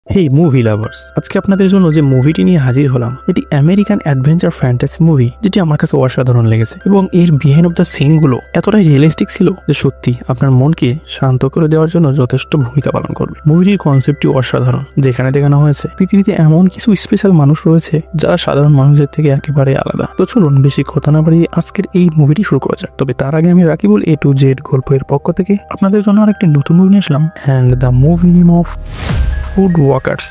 হেই movie lovers, আজকে আপনাদের জন্য যে মুভিটি নিয়ে হাজির হলাম এটি আমেরিকান অ্যাডভেঞ্চার ফ্যান্টাসি মুভি, যেটি আমার কাছে অসাধারণ লেগেছে এবং এর বিহাইন্ড অফ দ্য সিনগুলো এতটাই রিয়েলিস্টিক ছিল যে সত্যি আপনার মনকে শান্ত করে দেওয়ার জন্য যথেষ্ট ভূমিকা পালন করবে। মুভিটির কনসেপ্টটি অসাধারণ, যেখানে দেখানো হয়েছে পৃথিবীতে এমন কিছু স্পেশাল মানুষ রয়েছে যারা সাধারণ মানুষের থেকে একেবারে আলাদা। তো চলুন বেশি কথা না বাড়িয়ে আজকের এই মুভিটি শুরু করা যাক। তবে তার আগে আমি রাকিবুল A to Z গল্পের পক্ষ থেকে আপনাদের জন্য আরেকটি নতুন মুভি নিয়ে আসলাম, and the movie name of food walkers.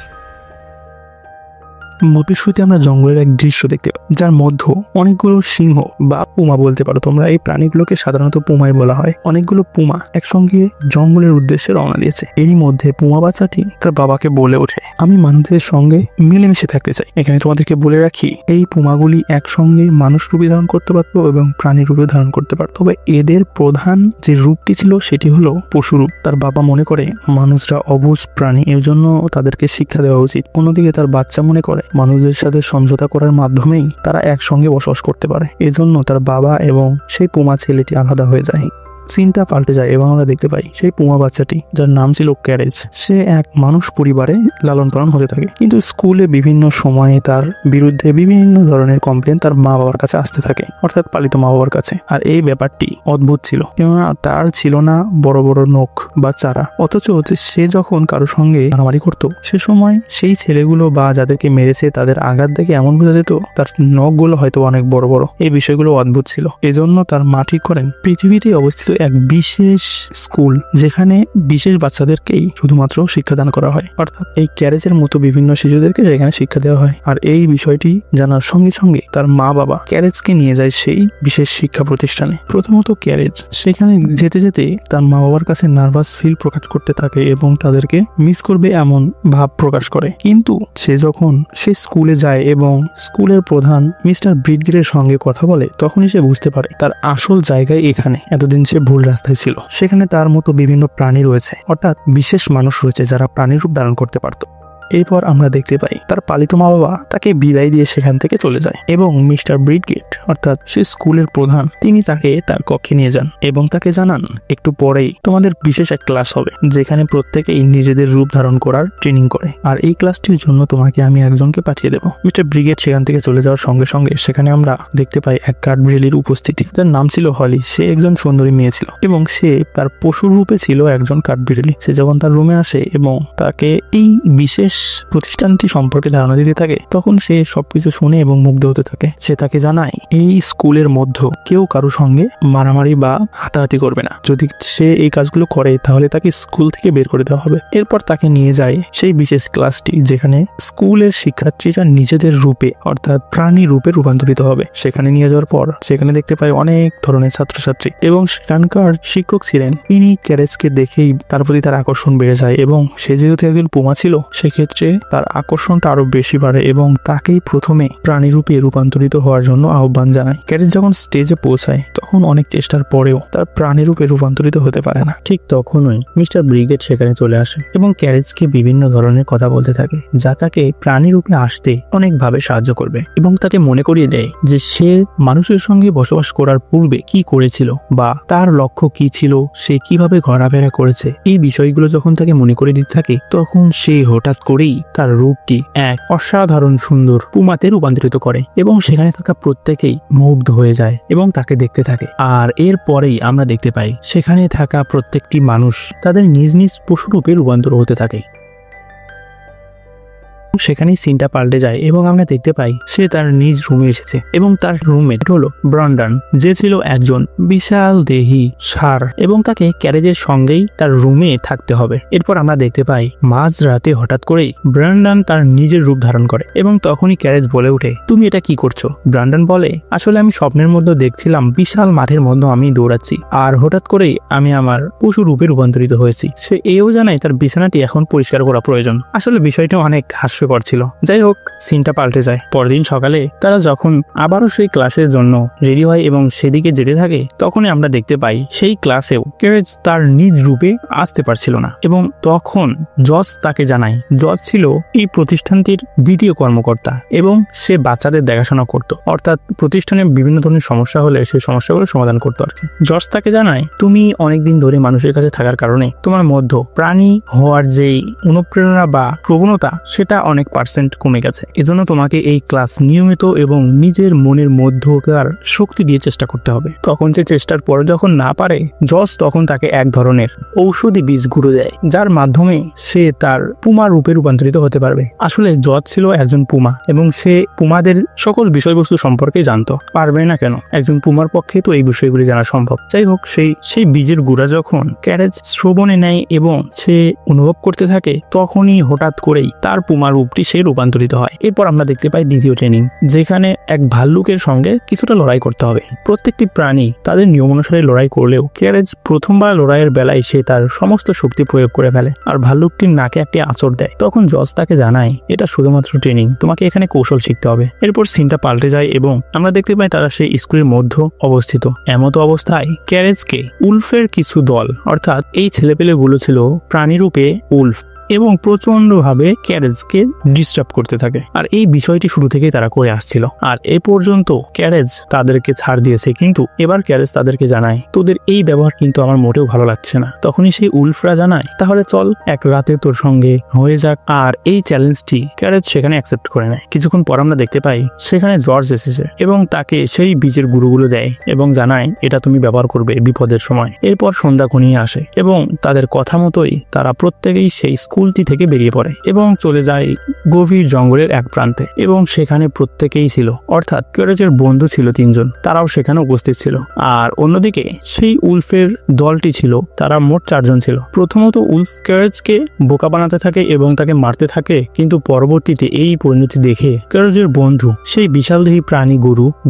মুভির শুরুতে আমরা জঙ্গলের এক দৃশ্য দেখতে পাই, যার মধ্যে অনেকগুলো সিংহ বা পুমা বলতে পারো তোমরা, এই প্রাণীগুলোকে সাধারণত পুমাই বলা হয়। অনেকগুলো পুমা একসঙ্গে জঙ্গলের উদ্দেশ্যে রওনা দিয়েছে। এরই মধ্যে পুমা বাচ্চাটি তার বাবাকে বলে ওঠে, আমি মানুষদের সঙ্গে মিলেমিশে থাকতে চাই। এখানে তোমাদেরকে বলে রাখি, এই পুমাগুলি একসঙ্গে মানুষ রূপে ধারণ করতে পারতো এবং প্রাণী রূপে ধারণ করতে পারতো, তবে এদের প্রধান যে রূপটি ছিল সেটি হলো পশুরূপ। তার বাবা মনে করে মানুষরা অবুঝ প্রাণী, এর জন্য তাদেরকে শিক্ষা দেওয়া উচিত। অন্যদিকে তার বাচ্চা মনে করে মানুষদের সাথে সমঝোতা করার মাধ্যমেই তারা একসঙ্গে বসবাস করতে পারে। এজন্য তার বাবা এবং সেই পুমা ছেলেটি আলাদা হয়ে যায়। সিনটা পাল্টে যায় এবং আমরা দেখতে পাই সেই পুমা বাচ্চাটি, যার নাম ছিল ক্যারেজ, সে এক মানুষ পরিবারে লালন পালন হতে থাকে। কিন্তু স্কুলে বিভিন্ন সময়ে তার বিরুদ্ধে বিভিন্ন ধরনের কমপ্লেন তার মা বাবার কাছে আসতে থাকে, অর্থাৎ পালিত মা বাবার কাছে। আর এই ব্যাপারটি অদ্ভুত ছিল, কেননা তার ছিল না বড় বড় নখ বা চারা, অথচ সে যখন কারো সঙ্গে মারামারি করতো সে সময় সেই ছেলেগুলো বা যাদেরকে মেরেছে তাদের আঘাত দেখে এমন বোঝা যেত তার নখগুলো হয়তো অনেক বড় বড়। এই বিষয়গুলো অদ্ভুত ছিল। এজন্য তার মা ঠিক করেন পৃথিবীতে অবস্থিত এক বিশেষ স্কুল, যেখানে বিশেষ বাচ্চাদেরকেই শুধুমাত্র শিক্ষাদান করা হয়, অর্থাৎ এই ক্যারেজের মতো বিভিন্ন শিশুদেরকে সেখানে শিক্ষা দেওয়া হয়। আর এই বিষয়টি জানার সঙ্গে সঙ্গে তার মা বাবা ক্যারেজকে নিয়ে যায় সেই বিশেষ শিক্ষা প্রতিষ্ঠানে। প্রথমত ক্যারেজ সেখানে যেতে যেতে তার মা বাবার কাছে নার্ভাস ফিল প্রকাশ করতে থাকে এবং তাদেরকে মিস করবে এমন ভাব প্রকাশ করে। কিন্তু সে যখন সে স্কুলে যায় এবং স্কুলের প্রধান মিস্টার ব্রিডগেটের সঙ্গে কথা বলে, তখনই সে বুঝতে পারে তার আসল জায়গায় এখানে। এতদিন সে ভুল রাস্তায় ছিল। সেখানে তার মতো বিভিন্ন প্রাণী রয়েছে, অর্থাৎ বিশেষ মানুষ রয়েছে যারা প্রাণীর রূপ ধারণ করতে পারত। এরপর আমরা দেখতে পাই তার পালিত মা বাবা তাকে বিদায় দিয়ে সেখান থেকে চলে যায় এবং মিস্টার ব্রিডগেট, অর্থাৎ সে স্কুলের প্রধান, তিনি তাকে তার কক্ষে নিয়ে যান এবং তাকে জানান একটু পরেই তোমাদের বিশেষ এক ক্লাস হবে, যেখানে প্রত্যেকেই নিজেদের রূপ ধারণ করার ট্রেনিং করে। আর এই ক্লাসটির জন্য তোমাকে আমি একজনকে পাঠিয়ে দেবো। মিস্টার ব্রিগেড সেখান থেকে চলে যাওয়ার সঙ্গে সঙ্গে সেখানে আমরা দেখতে পাই এক কাঠবিড়ালির উপস্থিতি, যার নাম ছিল হলি। সে একজন সুন্দরী মেয়ে ছিল এবং সে তার পশুর রূপে ছিল একজন কাঠবিড়ালি। সে যখন তার রুমে আসে এবং তাকে এই বিশেষ প্রতিষ্ঠানটি সম্পর্কে ধারণা দিতে থাকে, তখন সে সবকিছু শুনে এবং মুগ্ধ হতে থাকে। সে তাকে জানায় এই স্কুলের মধ্যে কেউ কারো সঙ্গে মারামারি বা হাতাহাতি করবে না, যদি সে এই কাজগুলো করে তাহলে তাকে স্কুল থেকে বের করে দেওয়া হবে। এরপর তাকে নিয়ে যায় সেই বিশেষ ক্লাসটি, যেখানে স্কুলের শিক্ষার্থীরা নিজেদের রূপে অর্থাৎ প্রাণী রূপে রূপান্তরিত হবে। সেখানে নিয়ে যাওয়ার পর সেখানে দেখতে পাই অনেক ধরনের ছাত্রছাত্রী এবং সেখানকার শিক্ষক ছিলেন। তিনি ক্যারেজকে দেখেই তার প্রতি তার আকর্ষণ বেড়ে যায় এবং সে যেহেতু একজন পুমা ছিল, সেক্ষেত্রে তার আকর্ষণটা আরো বেশি বাড়ে এবং তাকেই প্রথমে প্রাণী রূপে রূপান্তরিত হওয়ার জন্য আহ্বান জানায়। ক্যারেজ যখন স্টেজে পৌঁছায় তখন অনেক চেষ্টার পরেও তার প্রাণী রূপে রূপান্তরিত হতে পারে না। ঠিক তখনই মিস্টার ব্রিগেড সেখানে চলে আসে এবং ক্যারেজকে বিভিন্ন ধরনের কথা বলতে থাকে, যা তাকে প্রাণী রূপে আসতে অনেকভাবে সাহায্য করবে এবং তাকে মনে করিয়ে দেয় যে সে মানুষের সঙ্গে বসবাস করার পূর্বে কি করেছিল বা তার লক্ষ্য কি ছিল, সে কিভাবে ঘোরাফেরা করেছে। এই বিষয়গুলো যখন তাকে মনে করে দিতে থাকে, তখন সে হঠাৎ করেই তার রূপটি এক অসাধারণ সুন্দর পুমাতে রূপান্তরিত করে এবং সেখানে থাকা প্রত্যেকেই মুগ্ধ হয়ে যায় এবং তাকে দেখতে থাকে। আর এরপরেই আমরা দেখতে পাই সেখানে থাকা প্রত্যেকটি মানুষ তাদের নিজ নিজ পশুরূপে রূপান্তর হতে থাকে। সেখানেই সিনটা পাল্টে যায় এবং আমরা দেখতে পাই সে তার নিজ রুমে এসেছে এবং তার রুমমেট হলো ব্রান্ডন, যে ছিল একজন বিশাল দেহী ষাঁড় এবং তাকে ক্যারেজের সঙ্গেই তার রুমে থাকতে হবে। এরপর আমরা দেখতে পাই মাঝ রাতে হঠাৎ করেই ব্রান্ডন তার নিজের রূপ ধারণ করে এবং তখনই ক্যারেজ বলে ওঠে, তুমি এটা কি করছো? ব্রান্ডন বলে, আসলে আমি স্বপ্নের মধ্যে দেখছিলাম বিশাল মাঠের মধ্যে আমি দৌড়াচ্ছি আর হঠাৎ করেই আমি আমার পশু রূপে রূপান্তরিত হয়েছি। সে এও জানায় তার বিছানাটি এখন পরিষ্কার করা প্রয়োজন। আসলে বিষয়টা অনেক হাস্য হাস্যকর ছিল। যাই হোক, সিনটা পাল্টে যায়। পরদিন সকালে তারা যখন আবারও সেই ক্লাসের জন্য রেডি হয় এবং সেদিকে যেতে থাকে, তখনই আমরা দেখতে পাই সেই ক্লাসেও ক্যারেজ তার নিজ রূপে আসতে পারছিল না। এবং তখন জজ তাকে জানায়, জজ ছিল এই প্রতিষ্ঠানটির দ্বিতীয় কর্মকর্তা এবং সে বাচ্চাদের দেখাশোনা করত, অর্থাৎ প্রতিষ্ঠানে বিভিন্ন ধরনের সমস্যা হলে সেই সমস্যাগুলো সমাধান করতো আর কি। জজ তাকে জানায়, তুমি অনেকদিন ধরে মানুষের কাছে থাকার কারণে তোমার মধ্যে প্রাণী হওয়ার যেই অনুপ্রেরণা বা প্রবণতা সেটা অনেক % কমে গেছে। এজন্য তোমাকে এই ক্লাস নিয়মিত এবং নিজের মনের মধ্যকার শক্তি দিয়ে চেষ্টা করতে হবে। তখন সে চেষ্টার পর যখন না পারে, জজ তখন তাকে এক ধরনের ঔষধি বীজ গুঁড়ো দেয়, যার মাধ্যমে সে তার পুমা রূপে রূপান্তরিত হতে পারবে। আসলে জজ ছিল একজন পুমা এবং সে পুমাদের সকল বিষয়বস্তু সম্পর্কে জানতো। পারবে না কেন? একজন পুমার পক্ষে তো এই বিষয়গুলি জানা সম্ভব। যাই হোক, সেই বীজের গুঁড়া যখন ক্যারেজ শ্রবণে নেয় এবং সে অনুভব করতে থাকে, তখনই হঠাৎ করেই তার পুমা রূপটি সে রূপান্তরিত হয়। এরপর আমরা দেখতে পাই দ্বিতীয় ট্রেনিং, যেখানে এক ভাল্লুকের সঙ্গে কিছুটা লড়াই করতে হবে। প্রত্যেকটি প্রাণী তাদের নিয়ম অনুসারে লড়াই করলেও ক্যারেজ প্রথমবার লড়াইয়ের বেলায় সে তার সমস্ত শক্তি প্রয়োগ করে ফেলে আর ভাল্লুকটির নাকে একটি আঁচড় দেয়। তখন জজ তাকে জানায়, এটা শুধুমাত্র ট্রেনিং, তোমাকে এখানে কৌশল শিখতে হবে। এরপর সিনটা পাল্টে যায় এবং আমরা দেখতে পাই তারা সেই স্কুলের মধ্যে অবস্থিত। এমতো অবস্থায় ক্যারেজকে উলফের কিছু দল, অর্থাৎ এই ছেলেপেলেগুলো ছিল প্রাণীরূপে উলফ এবং প্রচন্ডভাবে ক্যারেজকে ডিস্টার্ব করতে থাকে। আর এই বিষয়টি শুরু থেকেই তারা করে আসছিল আর এ পর্যন্ত ক্যারেজ তাদেরকে ছাড় দিয়েছে, কিন্তু এবার ক্যারেজ তাদেরকে জানায়, তোদের এই ব্যবহার কিন্তু আমার মোটেও ভালো লাগছে না। তখনই সেই উলফরা জানায়, তাহলে চল এক রাতে তোর সঙ্গে হয়ে যাক। আর এই চ্যালেঞ্জটি ক্যারেজ সেখানে অ্যাকসেপ্ট করে নেয়। কিছুক্ষণ পর আমরা দেখতে পাই সেখানে জর্জ এসেছে এবং তাকে সেই বীজের গুঁড়োগুলো দেয় এবং জানায়, এটা তুমি ব্যবহার করবে বিপদের সময়। এরপর সন্ধ্যা ঘনিয়ে আসে এবং তাদের কথা মতোই তারা প্রত্যেকেই সেই স্কুলটি থেকে বেরিয়ে পড়ে এবং চলে যায় গভীর জঙ্গলের এক প্রান্তে। এবং সেখানে প্রত্যেকেই ছিল, অর্থাৎ ক্যারেজের বন্ধু ছিল 3 জন, তারাও সেখানে উপস্থিত ছিল। আর অন্যদিকে সেই উলফের দলটি ছিল, তারা মোট 4 জন ছিল। প্রথমত উলফ ক্যারেজকে বোকা বানাতে থাকে এবং তাকে মারতে থাকে, কিন্তু পরবর্তীতে এই পরিণতি দেখে ক্যারেজের বন্ধু সেই বিশালদেহী প্রাণী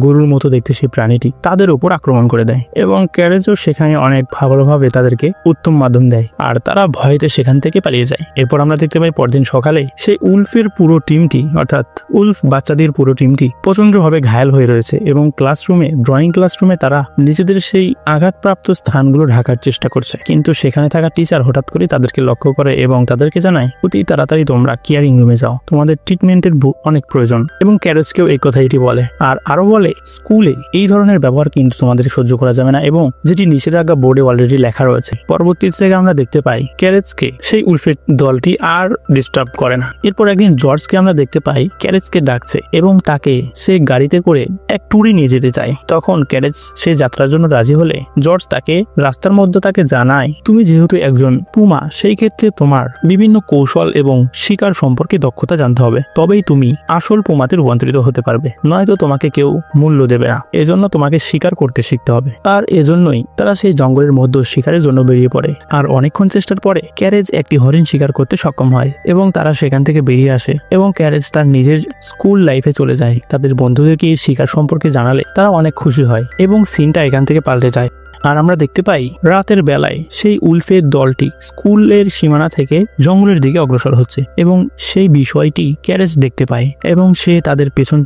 গরুর মতো দেখতে সেই প্রাণীটি তাদের উপর আক্রমণ করে দেয় এবং ক্যারেজও সেখানে অনেক ভালোভাবে তাদেরকে উত্তম মাধ্যম দেয় আর তারা ভয়তে সেখান থেকে পালিয়ে যায়। এরপর আমরা দেখতে পাই পরদিন সকালে সেই উলফের পুরো টিমটি, অর্থাৎ উলফ বাচ্চাদের পুরো টিমটি প্রচন্ডভাবে ঘায়াল হয়ে রয়েছে এবং ড্রয়িং ক্লাসরুমে তারা নিজেদের সেই আঘাতপ্রাপ্ত স্থানগুলো ঢাকার চেষ্টা করছে। কিন্তু সেখানে থাকা টিচার হঠাৎ করে তাদেরকে লক্ষ্য করে এবং তাদেরকে জানায়, অতি তাড়াতাড়ি তোমরা কেয়ারিং রুমে যাও, তোমাদের ট্রিটমেন্টের অনেক প্রয়োজন। এবং ক্যারেজকেও এই কথাটি বলে আর আরো বলে, স্কুলে এই ধরনের ব্যবহার কিন্তু তোমাদের সহ্য করা যাবে না এবং যেটি নিষেধাজ্ঞা বোর্ডে অলরেডি লেখা রয়েছে। পরবর্তী থেকে আমরা দেখতে পাই ক্যারেজকে সেই উলফের দলটি আর ডিস্টার্ব করে না। এরপর একদিন জর্জকে আমরা দেখতে পাই ক্যারেজকে ডাকছে এবং তাকে সে গাড়িতে করে এক ট্যুরে নিয়ে যেতে চায়। তখন ক্যারেজ সে যাত্রার জন্য রাজি হলে জর্জ তাকে রাস্তার মধ্যে তাকে জানায়, তুমি যেহেতু একজন পুমা, সেই ক্ষেত্রে তোমার বিভিন্ন কৌশল এবং শিকার সম্পর্কে দক্ষতা জানতে হবে, তবেই তুমি আসল পুমাতে রূপান্তরিত হতে পারবে, নয়তো তোমাকে কেউ মূল্য দেবে না। এজন্য তোমাকে শিকার করতে শিখতে হবে। আর এজন্যই তারা সেই জঙ্গলের মধ্যে শিকারের জন্য বেরিয়ে পড়ে। আর অনেকক্ষণ চেষ্টার পরে ক্যারেজ একটি হরিণ শিকার করতে সক্ষম হয় এবং তারা সেখান থেকে বেরিয়ে আসে এবং ক্যারেজ তার নিজের স্কুল লাইফে চলে যায়। তাদের বন্ধুদেরকে এই শিকার সম্পর্কে জানালে তারা অনেক খুশি হয় এবং সিনটা এখান থেকে পাল্টে যায়। আর আমরা দেখতে পাই রাতের বেলায় সেই উলফের দলটি স্কুলের সীমানা থেকে জঙ্গলের দিকে অগ্রসর হচ্ছে এবং সেই বিষয়টি ক্যারেজ দেখতে পায় এবং সে তাদের পেছন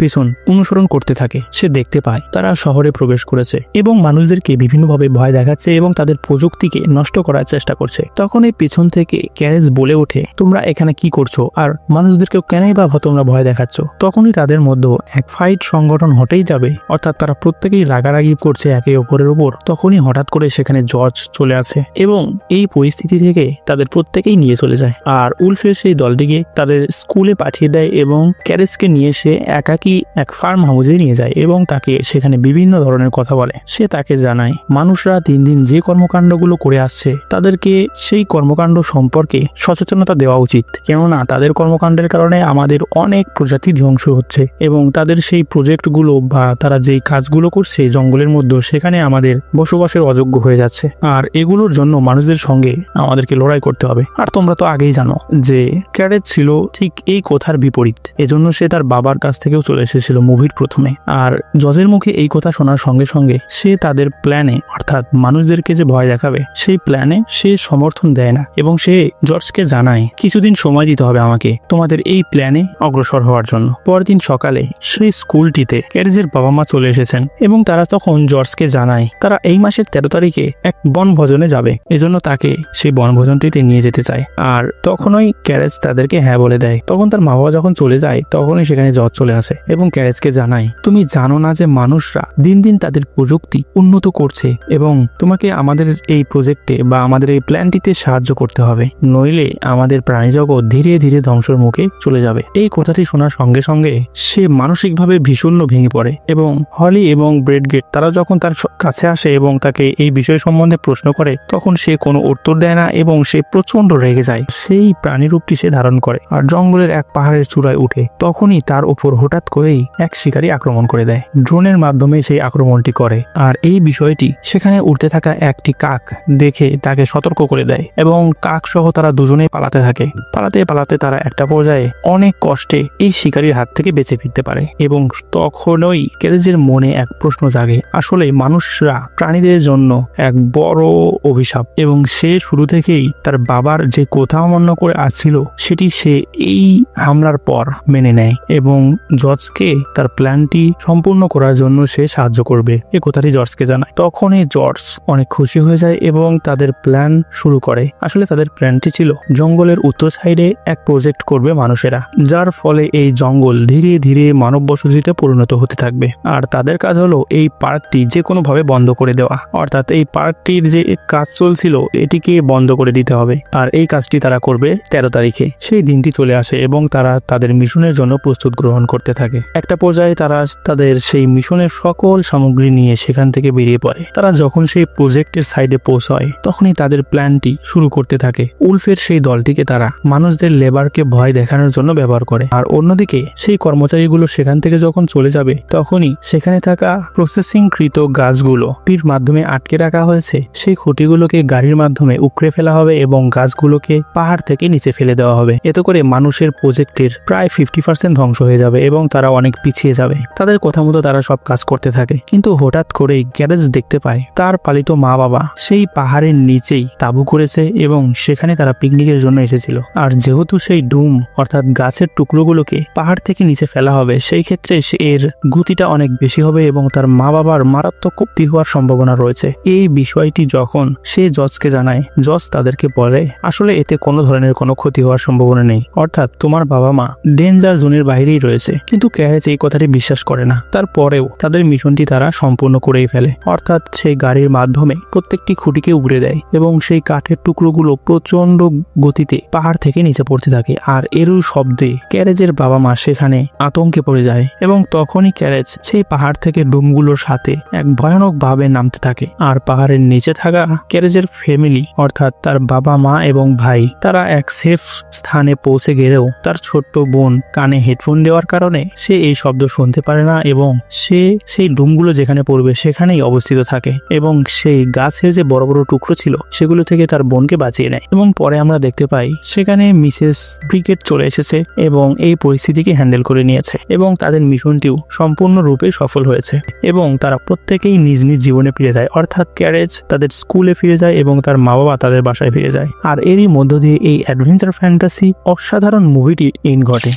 অনুসরণ করতে থাকে। সে দেখতে পায় তারা শহরে প্রবেশ করেছে এবং মানুষদেরকে বিভিন্নভাবে ভয় দেখাচ্ছে এবং তাদের প্রযুক্তিকে নষ্ট করার চেষ্টা করছে। তখন এই পেছন থেকে ক্যারেজ বলে ওঠে, তোমরা এখানে কি করছো আর মানুষদেরকেও কেনই বা তোমরা ভয় দেখাচ্ছ? তখনই তাদের মধ্যে এক ফাইট সংগঠন হতেই যাবে, অর্থাৎ তারা প্রত্যেকেই রাগারাগি করছে একে অপরের উপর। তখনই হঠাৎ করে সেখানে জর্জ চলে আসে এবং এই পরিস্থিতি থেকে তাদের প্রত্যেকেই নিয়ে চলে যায়। আর উলফের সেই দলটিকে তাদের স্কুলে পাঠিয়ে দেয় এবং ক্যারেজকে নিয়ে সে একাকী এক ফার্ম হাউসে নিয়ে যায় এবং তাকে সেখানে বিভিন্ন ধরনের কথা বলে। সে তাকে জানায় মানুষরা দিন দিন যে কর্মকাণ্ডগুলো করে আসছে তাদেরকে সেই কর্মকাণ্ড সম্পর্কে সচেতনতা দেওয়া উচিত, কেননা তাদের কর্মকাণ্ডের কারণে আমাদের অনেক প্রজাতি ধ্বংস হচ্ছে এবং তাদের সেই প্রজেক্টগুলো বা তারা যেই কাজগুলো করছে জঙ্গলের মধ্যে, সেখানে আমাদের বসবাস মানুষের অযোগ্য হয়ে যাচ্ছে, আর এগুলোর জন্য মানুষদের সঙ্গে আমাদেরকে লড়াই করতে হবে। আর তোমরা তো আগেই জানো যে ক্যারেজ ছিল ঠিক এই কথার বিপরীত, এজন্য সে তার বাবার কাছ থেকেও চলে এসেছিল মুভির প্রথমে। আর জজের মুখে এই কথা শোনার সঙ্গে সঙ্গে সে তাদের প্ল্যানে, অর্থাৎ মানুষদেরকে যে ভয় দেখাবে সেই প্ল্যানে সে সমর্থন দেয় না, এবং সে জর্জকে জানায় কিছুদিন সময় দিতে হবে আমাকে তোমাদের এই প্ল্যানে অগ্রসর হওয়ার জন্য। পরের দিন সকালে সেই স্কুলটিতে ক্যারেজের বাবা মা চলে এসেছেন এবং তারা তখন জর্জকে জানায় তারা এই মাসের 13 তারিখে এক বনভোজনে যাবে, এজন্য তাকে সেই বনভোজনটিতে নিয়ে যেতে চায়। আর তখনই ক্যারেজ তাদেরকে হ্যাঁ বলে দেয়। তখন তার মা বাবা যখন চলে যায় তখনই সেখানে জর্জ চলে আসে এবং ক্যারেজকে জানায় তুমি জানো না যে মানুষরা দিন দিন তাদের প্রযুক্তি উন্নত করছে এবং তোমাকে আমাদের এই প্রজেক্টে বা আমাদের এই প্ল্যানটিতে সাহায্য করতে হবে, নইলে আমাদের প্রাণীজগৎ ধীরে ধীরে ধ্বংসের মুখে চলে যাবে। এই কথাটি শোনার সঙ্গে সঙ্গে সে মানসিকভাবে ভীষণ ভেঙে পড়ে এবং হলি এবং ব্রেডগেট তারা যখন তার কাছে আসে এবং তাকে এই বিষয় সম্বন্ধে প্রশ্ন করে তখন সে কোনো উত্তর দেয় না এবং সে প্রচন্ড রেগে যায়। সেই প্রাণী রূপটি সে ধারণ করে আর জঙ্গলের এক পাহাড়ের চূড়ায় উঠে। তখনই তার উপর হঠাৎ করেই এক শিকারী আক্রমণ করে দেয়। ড্রোনের মাধ্যমে সেই আক্রমণটি করে আর এই বিষয়টি সেখানে উঠতে থাকা একটি কাক দেখে তাকে সতর্ক করে দেয় এবং কাক সহ তারা দুজনেই পালাতে থাকে। পালাতে পালাতে তারা একটা পর্যায়ে অনেক কষ্টে এই শিকারীর হাত থেকে বেঁচে ফিরতে পারে এবং তখনই ক্যারেজের মনে এক প্রশ্ন জাগে, আসলে মানুষরা প্রাণীদের জন্য এক বড় অভিশাপ এবং সে শুরু থেকেই তার বাবার যে কথা অমান্য করে আসছিল সেটি সে এই হামলার পর মেনে নেয় এবং জর্জকে তার প্ল্যানটি সম্পূর্ণ করার জন্য সে সাহায্য করবে এ কথাটি জর্জকে জানায়। তখনই জর্জ অনেক খুশি হয়ে যায় এবং তাদের প্ল্যান শুরু করে। আসলে তাদের প্ল্যানটি ছিল জঙ্গলের উত্তর সাইডে এক প্রজেক্ট করবে মানুষেরা, যার ফলে এই জঙ্গল ধীরে ধীরে মানব বসতিতে পরিণত হতে থাকবে। আর তাদের কাজ হলো এই পার্কটি যে কোনো ভাবে বন্ধ করে দেওয়া, অর্থাৎ এই পার্কটির যে কাজ চলছিল এটিকে বন্ধ করে দিতে হবে। আর এই কাজটি তারা করবে 13 তারিখে। সেই দিনটি চলে আসে এবং তারা তাদের মিশনের জন্য প্রস্তুত গ্রহণ করতে থাকে। একটা পর্যায়ে তারা তাদের সেই মিশনের সকল সামগ্রী নিয়ে সেখান থেকে বেরিয়ে পড়ে। তারা যখন সেই প্রজেক্টের সাইডে পৌঁছায় তখনই তাদের প্ল্যানটি শুরু করতে থাকে। উলফের সেই দলটিকে তারা মানুষদের লেবারকে ভয় দেখানোর জন্য ব্যবহার করে। আর অন্যদিকে সেই কর্মচারীগুলো সেখান থেকে যখন চলে যাবে তখনই সেখানে থাকা প্রসেসিংকৃত গাছগুলো টির মাধ্যমে আটকে রাখা হয়েছে, সেই খুঁটিগুলোকে গাড়ির মাধ্যমে উকড়ে ফেলা হবে এবং গাছগুলোকে পাহাড় থেকে নিচে ফেলে দেওয়া হবে। এতে করে মানুষের প্রজেক্টের প্রায় 50% ধ্বংস হয়ে যাবে এবং তারা অনেক পিছিয়ে যাবে। তাদের কথা মতো তারা সব কাজ করতে থাকে, কিন্তু হঠাৎ করেই ক্যারেজ দেখতে পায় তার পালিত মা বাবা সেই পাহাড়ের নিচেই তাঁবু করেছে এবং সেখানে তারা পিকনিকের জন্য এসেছিল। আর যেহেতু সেই ডুম অর্থাৎ গাছের টুকরোগুলোকে পাহাড় থেকে নিচে ফেলা হবে, সেই ক্ষেত্রে এর গতিটা অনেক বেশি হবে এবং তার মা বাবার মারাত্মক ক্ষতি হওয়ার সম্ভাবনা রয়েছে। এই বিষয়টি যখন সে জজকে জানায়, জজ তাদেরকে বলে আসলে এতে কোনো ধরনের কোনো ক্ষতি হওয়ার সম্ভাবনা নেই, অর্থাৎ তোমার বাবা মা ডেঞ্জার জোনের বাইরেই রয়েছে। কিন্তু ক্যারেজ এই কথাটি বিশ্বাস করে না। তারপরেও তাদের মিশনটি তারা সম্পূর্ণ করেই ফেলে, অর্থাৎ সেই গাড়ির মাধ্যমে প্রত্যেকটি খুঁটিকে উড়ে দেয় এবং সেই কাঠের টুকরোগুলো প্রচন্ড গতিতে পাহাড় থেকে নিচে পড়তে থাকে। আর এরও শব্দে ক্যারেজের বাবা মা সেখানে আতঙ্কে পড়ে যায় এবং তখনই ক্যারেজ সেই পাহাড় থেকে ডুমগুলোর সাথে এক ভয়ানক ভাবে নামতে থাকে। আর পাহাড়ের নিচে থাকা ক্যারেজের ফ্যামিলি অর্থাৎ তার বাবা মা এবং ভাই তারা এক সেফ স্থানে পৌঁছে গেলেও তার ছোট্ট বোন কানে হেডফোন দেওয়ার কারণে সে এই শব্দ শুনতে পারে না এবং সে সেই ডুমগুলো যেখানে পড়বে সেখানেই অবস্থিত থাকে এবং সেই গাছের যে বড় বড় টুকরো ছিল সেগুলো থেকে তার বোনকে বাঁচিয়ে নেয়। এবং পরে আমরা দেখতে পাই সেখানে মিসেস ব্রিগেট চলে এসেছে এবং এই পরিস্থিতিকে হ্যান্ডেল করে নিয়েছে এবং তাদের মিশনটিও সম্পূর্ণরূপে সফল হয়েছে এবং তারা প্রত্যেকেই নিজ নিজ জীবনে ফিরে যায়, অর্থাৎ ক্যারেজ তাদের স্কুলে ফিরে যায় এবং তার মা বাবা তাদের বাসায় ফিরে যায়। আর এরই মধ্য দিয়ে এই অ্যাডভেঞ্চার ফ্যান্টাসি অসাধারণ মুভিটি এন্ড ঘটে।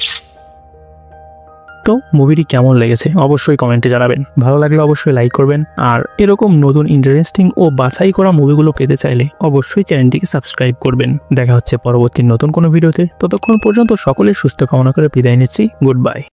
তো মুভিটি কেমন লেগেছে অবশ্যই কমেন্টে জানাবেন। ভালো লাগলে অবশ্যই লাইক করবেন। আর এরকম নতুন ইন্টারেস্টিং ও বাছাই করা মুভিগুলো পেতে চাইলে অবশ্যই চ্যানেলটিকে সাবস্ক্রাইব করবেন। দেখা হচ্ছে পরবর্তী নতুন কোনো ভিডিওতে। ততক্ষণ পর্যন্ত সকলের সুস্থ কামনা করে বিদায় নিচ্ছি। Good bye.